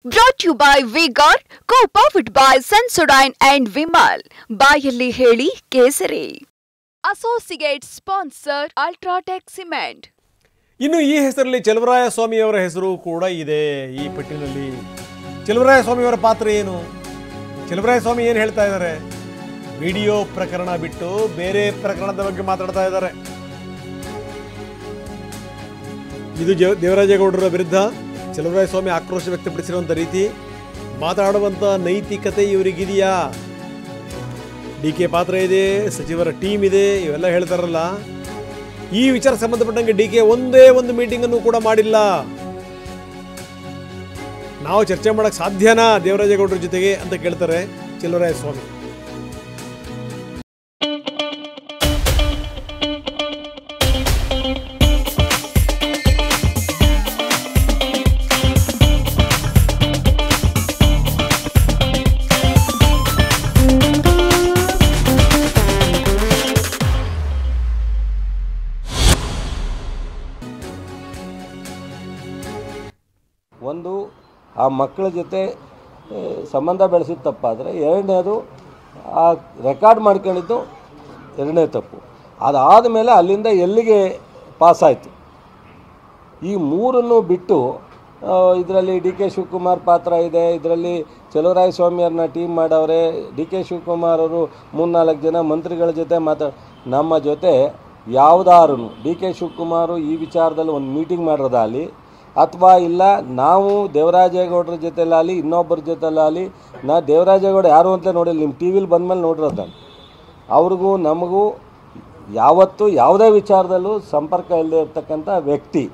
Brought to you by Vigor, co-powered by Sensodyne and Vimal. ಬಾಯಲ್ಲಿ ಹೇಳಿ ಕೇಸರಿ. Associate sponsor Ultratech Cement. ಇನ್ನು ಈ ಹೆಸರಲ್ಲಿ ಚಲುವರಾಯ ಸ್ವಾಮಿಯವರ ಹೆಸರು ಕೂಡ ಇದೆ ಈ ಪಟ್ಟಿನಲ್ಲಿ. ಚಲುವರಾಯ ಸ್ವಾಮಿಯವರ ಪಾತ್ರ ಏನು? ಚಲುವರಾಯ ಸ್ವಾಮಿ ಏನು ಹೇಳ್ತಾ ಇದ್ದಾರೆ? ವಿಡಿಯೋ ಪ್ರಕರಣ ಬಿಟ್ಟು ಬೇರೆ ಪ್ರಕರಣದ ಬಗ್ಗೆ ಮಾತಾಡ್ತಾ ಇದ್ದಾರೆ. ಇದು ದೇವರಾಜೇಗೌಡರ ವಿರುದ್ಧ ಚಲುವರಾಯ ಸ್ವಾಮಿ ಆಕ್ರೋಶ ವ್ಯಕ್ತಪಡಿಸಿರುವಂಥ ರೀತಿ, ಮಾತಾಡುವಂಥ ನೈತಿಕತೆ ಇವರಿಗಿದೆಯಾ? ಡಿ.ಕೆ. ಪಾತ್ರ ಇದೆ, ಸಚಿವರ ಟೀಮ್ ಇದೆ, ಇವೆಲ್ಲ ಹೇಳ್ತಾರಲ್ಲ. ಈ ವಿಚಾರ ಸಂಬಂಧಪಟ್ಟಂಗೆ ಡಿ.ಕೆ. ಒಂದೇ ಒಂದು ಮೀಟಿಂಗನ್ನು ಕೂಡ ಮಾಡಿಲ್ಲ. ನಾವು ಚರ್ಚೆ ಮಾಡಕ್ಕೆ ಸಾಧ್ಯನಾ ದೇವರಾಜೇಗೌಡರ ಜೊತೆಗೆ ಅಂತ ಕೇಳ್ತಾರೆ ಚಲುವರಾಯ ಸ್ವಾಮಿ. ಒಂದು, ಆ ಮಕ್ಕಳ ಜೊತೆ ಸಂಬಂಧ ಬೆಳೆಸಿದ ತಪ್ಪಾದರೆ, ಎರಡನೇದು ಆ ರೆಕಾರ್ಡ್ ಮಾಡ್ಕೊಂಡಿದ್ದು ಎರಡನೇ ತಪ್ಪು. ಅದಾದ ಮೇಲೆ ಅಲ್ಲಿಂದ ಎಲ್ಲಿಗೆ ಪಾಸಾಯಿತು, ಈ ಮೂರನ್ನು ಬಿಟ್ಟು ಇದರಲ್ಲಿ ಡಿ.ಕೆ. ಶಿವಕುಮಾರ್ ಪಾತ್ರ ಇದೆ, ಇದರಲ್ಲಿ ಚಲುವರಾಯ ಸ್ವಾಮಿಯವ್ರನ್ನ ಟೀಮ್ ಮಾಡವ್ರೆ, ಡಿ.ಕೆ. ಶಿವಕುಮಾರ್ ಅವರು 3-4 ಜನ ಮಂತ್ರಿಗಳ ಜೊತೆ ನಮ್ಮ ಜೊತೆ ಯಾವುದಾರು ಡಿ.ಕೆ. ಶಿವಕುಮಾರು ಈ ವಿಚಾರದಲ್ಲಿ ಒಂದು ಮೀಟಿಂಗ್ ಮಾಡೋದಾಗಲಿ, ಅಥವಾ ಇಲ್ಲ ನಾವು ದೇವರಾಜೇಗೌಡರ ಜೊತೆಲಾಗಲಿ ಇನ್ನೊಬ್ಬರ ಜೊತೆಲಾಗಲಿ, ದೇವರಾಜೇಗೌಡ ಯಾರು ಅಂತ ನೋಡಿಲ್ಲ, ನಿಮ್ಮ ಟಿ ವಿಲಿ ಬಂದಮೇಲೆ ನೋಡಿರೋದು ನಾನು. ಅವ್ರಿಗೂ ನಮಗೂ ಯಾವತ್ತೂ ಯಾವುದೇ ವಿಚಾರದಲ್ಲೂ ಸಂಪರ್ಕ ಇಲ್ಲದೆ ಇರ್ತಕ್ಕಂಥ ವ್ಯಕ್ತಿ,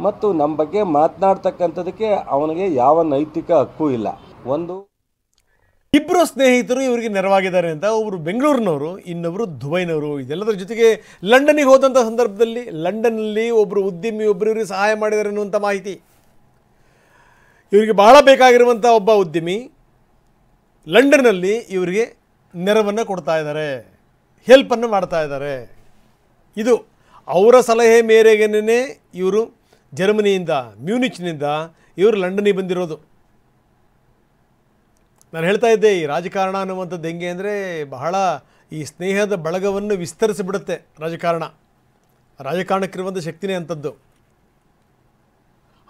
ಮತ್ತು ನಮ್ಮ ಬಗ್ಗೆ ಮಾತನಾಡ್ತಕ್ಕಂಥದಕ್ಕೆ ಅವನಿಗೆ ಯಾವ ನೈತಿಕ ಹಕ್ಕು ಇಲ್ಲ. ಒಂದು, ಇಬ್ಬರು ಸ್ನೇಹಿತರು ಇವರಿಗೆ ನೆರವಾಗಿದ್ದಾರೆ ಅಂತ, ಒಬ್ಬರು ಬೆಂಗಳೂರಿನವರು, ಇನ್ನೊಬ್ಬರು ದುಬೈನವರು. ಇದೆಲ್ಲದರ ಜೊತೆಗೆ ಲಂಡನ್ನಿಗೆ ಹೋದಂಥ ಸಂದರ್ಭದಲ್ಲಿ ಲಂಡನ್ನಲ್ಲಿ ಒಬ್ಬರು ಉದ್ಯಮಿ ಒಬ್ಬರು ಇವರಿಗೆ ಸಹಾಯ ಮಾಡಿದ್ದಾರೆ ಅನ್ನುವಂಥ ಮಾಹಿತಿ. ಇವರಿಗೆ ಬಹಳ ಬೇಕಾಗಿರುವಂಥ ಒಬ್ಬ ಉದ್ಯಮಿ ಲಂಡನ್ನಲ್ಲಿ ಇವರಿಗೆ ನೆರವನ್ನು ಕೊಡ್ತಾ ಇದ್ದಾರೆ, ಹೆಲ್ಪನ್ನು ಮಾಡ್ತಾ ಇದ್ದಾರೆ. ಇದು ಅವರ ಸಲಹೆ ಮೇರೆಗೇನೆ ಇವರು ಜರ್ಮನಿಯಿಂದ, ಮ್ಯೂನಿಚ್ನಿಂದ ಇವರು ಲಂಡನ್ನಿಗೆ ಬಂದಿರೋದು. ನಾನು ಹೇಳ್ತಾ ಇದ್ದೆ, ಈ ರಾಜಕಾರಣ ಅನ್ನುವಂಥದ್ದು ಹೆಂಗೆ ಅಂದರೆ ಬಹಳ ಈ ಸ್ನೇಹದ ಬಳಗವನ್ನು ವಿಸ್ತರಿಸಿಬಿಡುತ್ತೆ ರಾಜಕಾರಣಕ್ಕಿರುವಂಥ ಶಕ್ತಿನೇ ಅಂಥದ್ದು.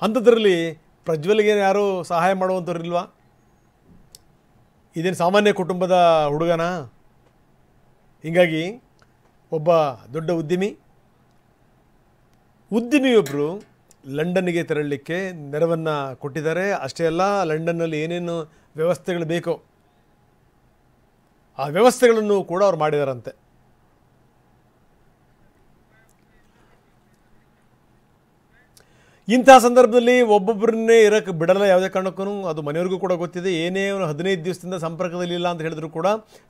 ಅಂಥದ್ರಲ್ಲಿ ಪ್ರಜ್ವಲ್ಗೆ ಯಾರೂ ಸಹಾಯ ಮಾಡುವಂಥವ್ರಿಲ್ವಾ? ಇದೇನು ಸಾಮಾನ್ಯ ಕುಟುಂಬದ ಹುಡುಗನ? ಹೀಗಾಗಿ ಒಬ್ಬ ದೊಡ್ಡ ಉದ್ಯಮಿಯೊಬ್ಬರು ಲಂಡನ್ನಿಗೆ ತೆರಳಲಿಕ್ಕೆ ನೆರವನ್ನು ಕೊಟ್ಟಿದ್ದಾರೆ. ಅಷ್ಟೇ ಅಲ್ಲ, ಲಂಡನ್ನಲ್ಲಿ ಏನೇನು ವ್ಯವಸ್ಥೆಗಳು ಬೇಕೋ ಆ ವ್ಯವಸ್ಥೆಗಳನ್ನು ಕೂಡ ಅವ್ರು ಮಾಡಿದಾರಂತೆ. ಇಂಥ ಸಂದರ್ಭದಲ್ಲಿ ಒಬ್ಬೊಬ್ಬರನ್ನೇ ಇರೋಕ್ಕೆ ಬಿಡಲ್ಲ ಯಾವುದೇ ಕಾರಣಕ್ಕೂ. ಅದು ಮನೆಯವ್ರಿಗೂ ಕೂಡ ಗೊತ್ತಿದೆ. ಏನೇ ಅವನು 15 ದಿವಸದಿಂದ ಸಂಪರ್ಕದಲ್ಲಿಲ್ಲ ಅಂತ ಹೇಳಿದ್ರು ಕೂಡ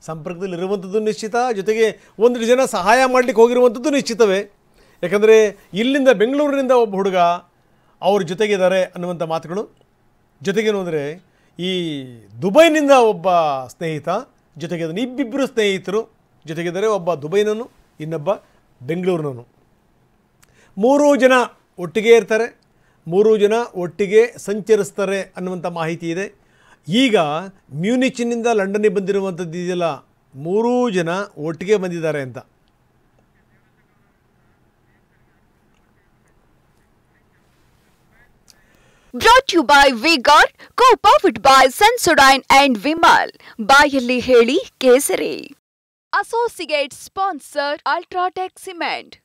ಸಂಪರ್ಕದಲ್ಲಿ ಇರುವಂಥದ್ದು ನಿಶ್ಚಿತ, ಜೊತೆಗೆ ಒಂದಷ್ಟು ಜನ ಸಹಾಯ ಮಾಡಲಿಕ್ಕೆ ಹೋಗಿರುವಂಥದ್ದು ನಿಶ್ಚಿತವೇ. ಯಾಕಂದರೆ ಇಲ್ಲಿಂದ ಬೆಂಗಳೂರಿನಿಂದ ಒಬ್ಬ ಹುಡುಗ ಅವ್ರ ಜೊತೆಗಿದ್ದಾರೆ ಅನ್ನುವಂಥ ಮಾತುಗಳು. ಜೊತೆಗೇನು ಅಂದರೆ ಈ ದುಬೈನಿಂದ ಒಬ್ಬ ಸ್ನೇಹಿತ ಜೊತೆಗಿದ್ದಾನೆ. ಇಬ್ಬಿಬ್ಬರು ಸ್ನೇಹಿತರು ಜೊತೆಗಿದ್ದಾರೆ, ಒಬ್ಬ ದುಬೈನನು, ಇನ್ನೊಬ್ಬ ಬೆಂಗಳೂರಿನನು. 3 ಜನ ಒಟ್ಟಿಗೆ ಇರ್ತಾರೆ, 3 ಜನ ಒಟ್ಟಿಗೆ ಸಂಚರಿಸ್ತಾರೆ ಅನ್ನುವಂಥ ಮಾಹಿತಿ ಇದೆ. ಈಗ ಮ್ಯೂನಿಚ್ನಿಂದ ಲಂಡನ್ನಿಗೆ ಬಂದಿರುವಂಥದ್ದು ಇದೆಯಲ್ಲ, 3 ಜನ ಒಟ್ಟಿಗೆ ಬಂದಿದ್ದಾರೆ ಅಂತ. Brought to you by Vigor, co-powered by Sensodyne and Vimal. ಬಾಯಲ್ಲಿ ಹೇಳಿ ಕೇಸರಿ. Associate sponsor Ultratech Cement.